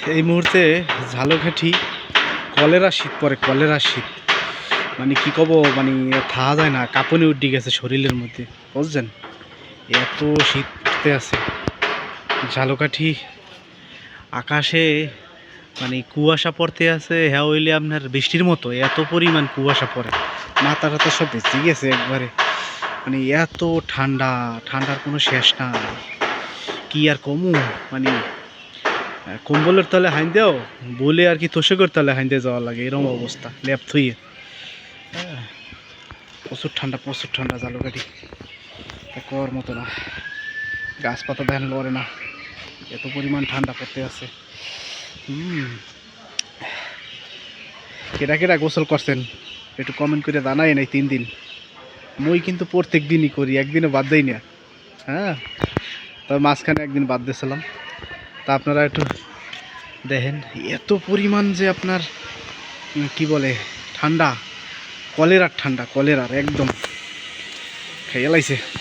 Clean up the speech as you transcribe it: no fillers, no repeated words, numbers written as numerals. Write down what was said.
এই মুহূর্তে ঝালকাঠি কলেরা শীত পড়ে, কলেরা শীত। মানে কি কব, মানে থাকা যায় না, কাঁপুনি উঠে গেছে শরীরের মধ্যে, বুঝছেন? এত শীতে আছে ঝালকাঠি। আকাশে মানে কুয়াশা পড়তে আছে, হ্যাঁ হইলে আপনার বৃষ্টির মতো এত পরিমাণ কুয়াশা পড়ে, মাথা টাথা সব বেঁচে গেছে একবারে। মানে এত ঠান্ডা, ঠান্ডার কোনো শেষ না, কি আর কমু। মানে কম্বলের তলে হাইন্দেও বলে আর কি তোষকের তলে হাইন্দে যাওয়া লাগে, এরকম অবস্থা ল্যাপ থুইয়ে। প্রচুর ঠান্ডা, প্রচুর ঠান্ডা ঝালকাঠি, কর মতো না। গাছপাতা দেখেন লড়ে না, এত পরিমাণ ঠান্ডা পড়তে আছে। কেটা কেটা গোসল করছেন একটু কমেন্ট করে জানাই নাই। 3 দিন মই কিন্তু প্রত্যেক দিনই করি, একদিনও বাদ দেই না। হ্যাঁ, তবে মাঝখানে একদিন বাদ দিয়েছিলাম। তা আপনারা একটু দেখেন এত পরিমাণ যে আপনার কি বলে ঠান্ডা, কলেরার ঠান্ডা, কলেরার একদম খেয়ে লাইছে।